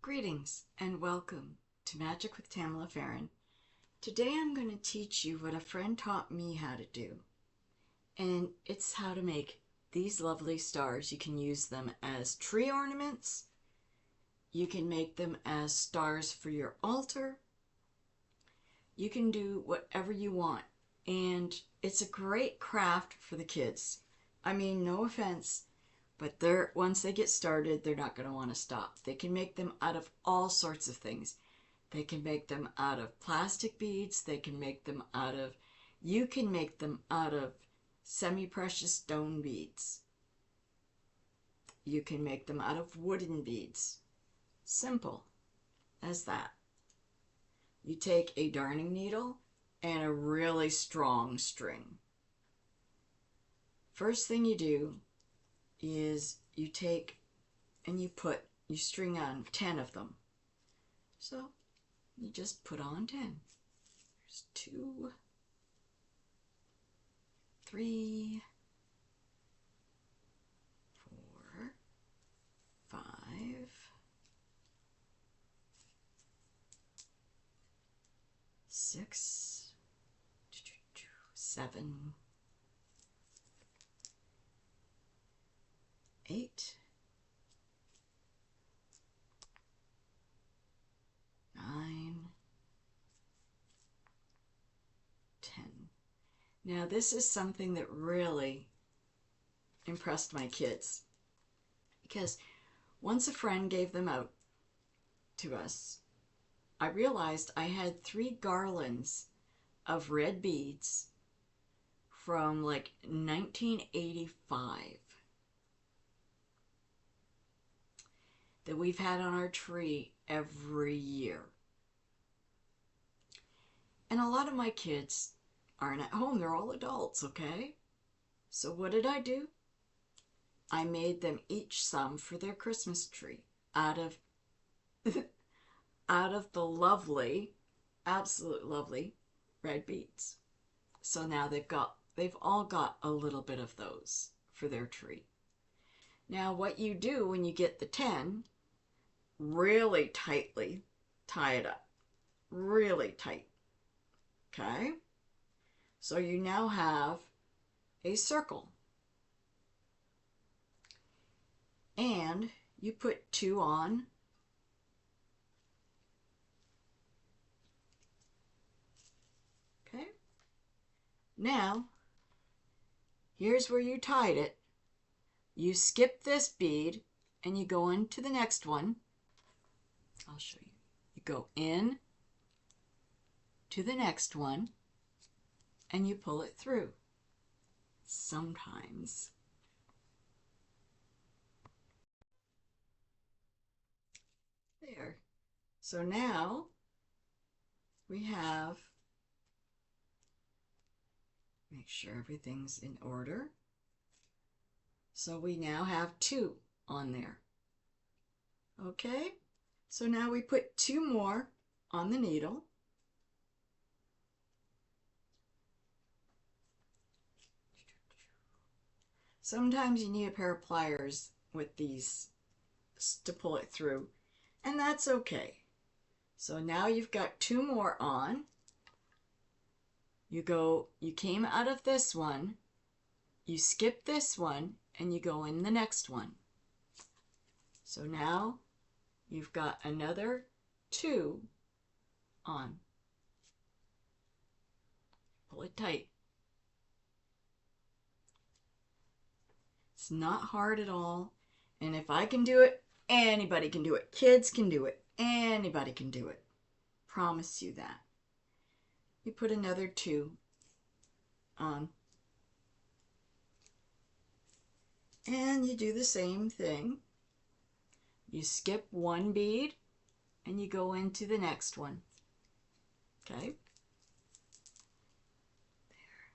Greetings and welcome to Magic with Tamala Farron. Today I'm going to teach you what a friend taught me how to do. And it's how to make these lovely stars. You can use them as tree ornaments. You can make them as stars for your altar. You can do whatever you want. And it's a great craft for the kids. I mean, no offense, but once they get started, they're not going to want to stop. They can make them out of all sorts of things. They can make them out of plastic beads. They can make them out of, you can make them out of semi-precious stone beads. You can make them out of wooden beads. Simple as that. You take a darning needle and a really strong string. First thing you do is you take and you string on 10 of them. So you just put on 10. There's 2, 3, 4, 5, 6, 7, 8, 9, 10. Now this is something that really impressed my kids, because once a friend gave them out to us, I realized I had 3 garlands of red beads from like 1985 that we've had on our tree every year. And a lot of my kids aren't at home. They're all adults, okay? So what did I do? I made them each some for their Christmas tree out of out of the lovely, absolute lovely red beads. So now they've all got a little bit of those for their tree. Now what you do when you get the 10, really tightly tie it up, really tight. Okay? So you now have a circle. And you put 2 on. Okay? Now, here's where you tied it. You skip this bead and you go into the next one. I'll show you. You go in to the next one and you pull it through. Sometimes. There. So now we have, make sure everything's in order. So we now have 2 on there. Okay? So now we put 2 more on the needle. Sometimes you need a pair of pliers with these to pull it through, and that's okay. So now you've got 2 more on. You came out of this one, you skip this one, and you go in the next one. So now you've got another 2 on. Pull it tight. It's not hard at all. And if I can do it, anybody can do it. Kids can do it. Anybody can do it. Promise you that. You put another 2 on. And you do the same thing. You skip 1 bead and you go into the next one. Okay? There.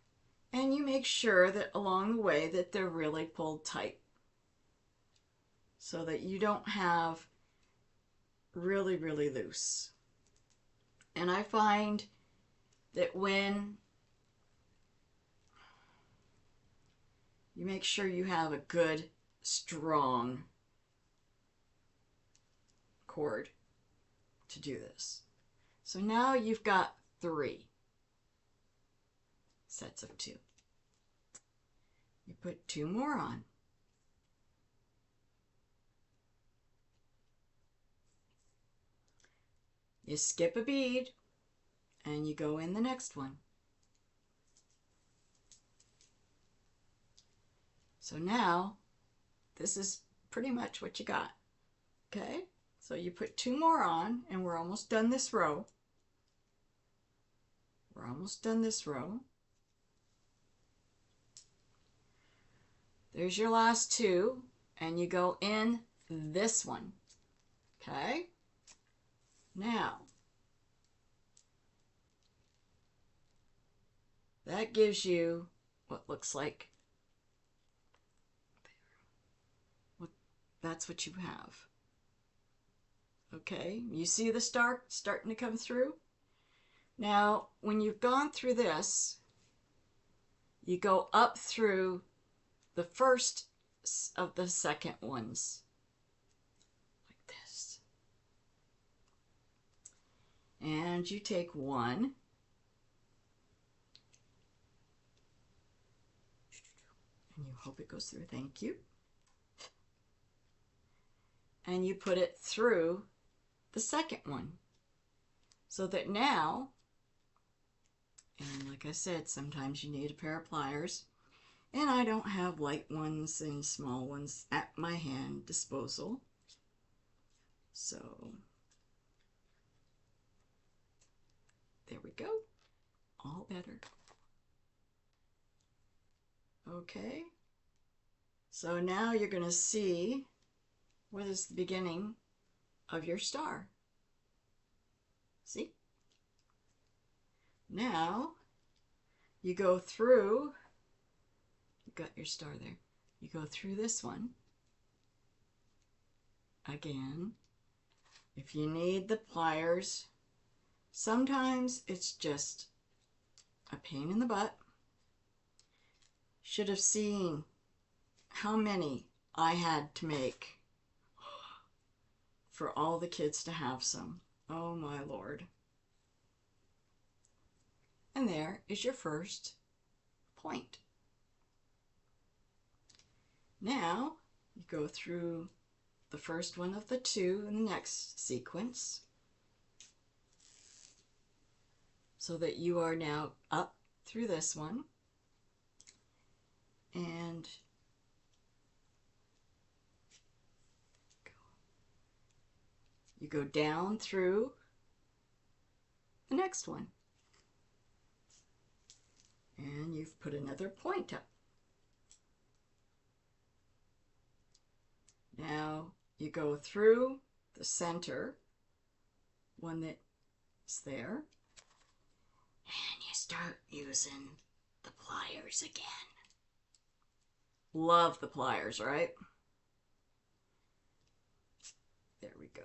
And you make sure that along the way that they're really pulled tight, so that you don't have really, really loose. And I find that when you make sure you have a good, strong cord to do this. So now you've got 3 sets of 2. You put 2 more on. You skip a bead and you go in the next one. So now this is pretty much what you got. Okay, so you put 2 more on and we're almost done this row. We're almost done this row. There's your last 2 and you go in this one. Okay, now that gives you what looks like that's what you have. Okay, you see the star starting to come through? Now, when you've gone through this, you go up through the first of the second ones, like this. And you take 1, and you hope it goes through, thank you. And you put it through the second one. So that now, and like I said, sometimes you need a pair of pliers, and I don't have light ones and small ones at my hand disposal. So there we go, all better. Okay, so now you're going to see what is the beginning of your star. See? Now you go through, you've got your star there, you go through this one again. If you need the pliers, sometimes it's just a pain in the butt. Should have seen how many I had to make for all the kids to have some. Oh my Lord. And there is your first point. Now you go through the first one of the 2 in the next sequence, so that you are now up through this one, and you go down through the next one, and you've put another point up. Now you go through the center one that's there, and you start using the pliers again. Love the pliers, right? There we go.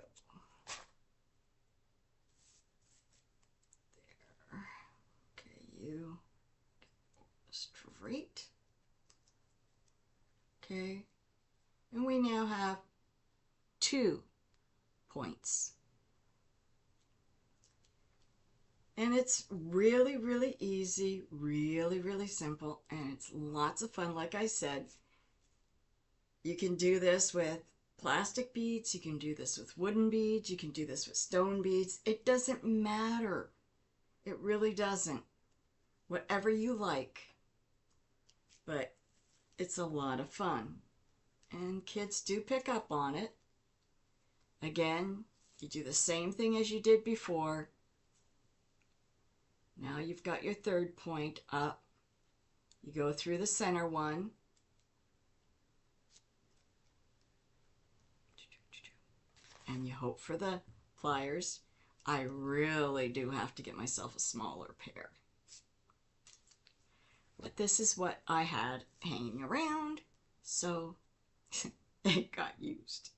There. Okay, you straight. Okay, and we now have 2 points. And it's really, really easy, really, really simple, and it's lots of fun. Like I said, you can do this with plastic beads, you can do this with wooden beads, you can do this with stone beads. It doesn't matter. It really doesn't. Whatever you like. But it's a lot of fun. And kids do pick up on it. Again, you do the same thing as you did before. Now you've got your 3rd point up. You go through the center one. And you hope for the pliers. I really do have to get myself a smaller pair. But this is what I had hanging around, so it got used.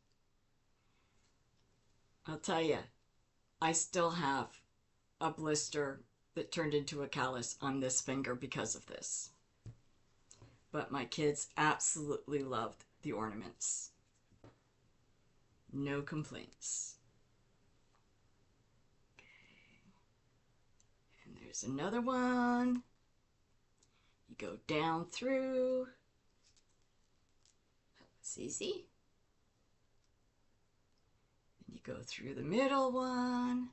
I'll tell you, I still have a blister that turned into a callus on this finger because of this. But my kids absolutely loved the ornaments. No complaints. Here's another one. You go down through. It's easy. And you go through the middle one.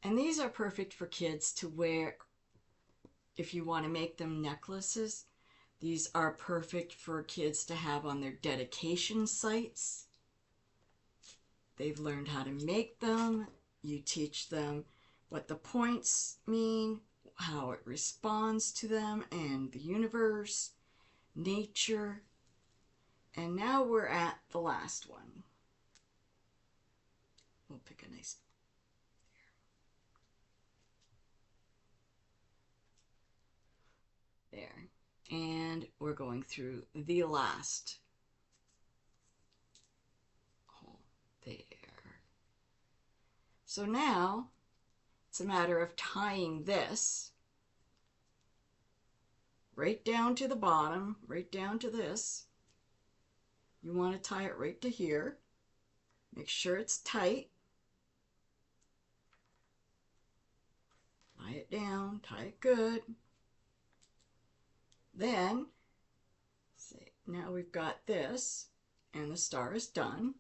And these are perfect for kids to wear if you want to make them necklaces. These are perfect for kids to have on their dedication sites. They've learned how to make them. You teach them what the points mean, how it responds to them, and the universe, nature. And now we're at the last one. We'll pick a nice... There. And we're going through the last hole there. So now it's a matter of tying this right down to the bottom, right down to this. You want to tie it right to here. Make sure it's tight. Tie it down, tie it good. Then, see, now we've got this, and the star is done.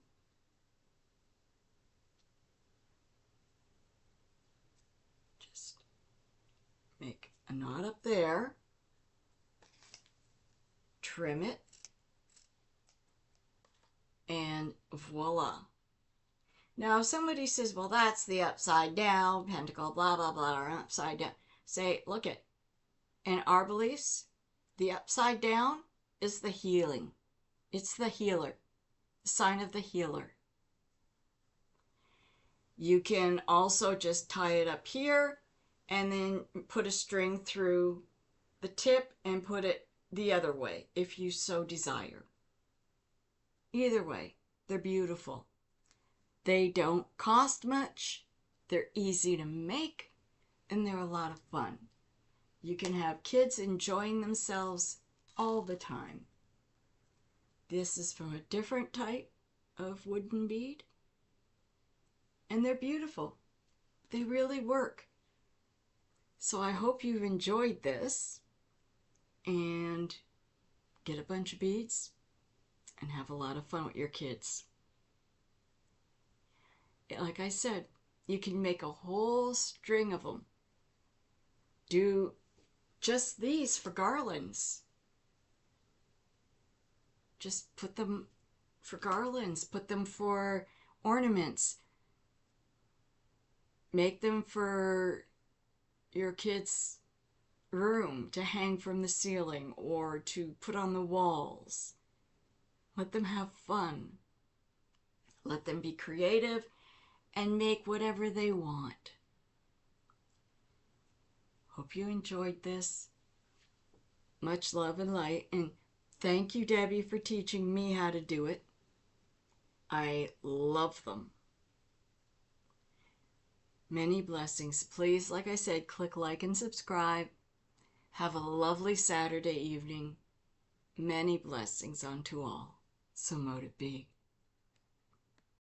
Just make a knot up there, trim it, and voila. Now, if somebody says, well, that's the upside down, pentacle, blah, blah, blah, or upside down, say, look it, in our beliefs, the upside down is the healing. It's the healer, the sign of the healer. You can also just tie it up here and then put a string through the tip and put it the other way if you so desire. Either way, they're beautiful. They don't cost much, they're easy to make, and they're a lot of fun. You can have kids enjoying themselves all the time. This is from a different type of wooden bead, and they're beautiful. They really work. So I hope you've enjoyed this, and get a bunch of beads and have a lot of fun with your kids. Like I said, you can make a whole string of them. Do just these for garlands. Just put them for garlands. Put them for ornaments. Make them for your kids' room to hang from the ceiling or to put on the walls. Let them have fun. Let them be creative and make whatever they want. Hope you enjoyed this. Much love and light, and thank you, Debbie, for teaching me how to do it. I love them. Many blessings. Please, like I said, click like and subscribe. Have a lovely Saturday evening. Many blessings unto all. So mote it be.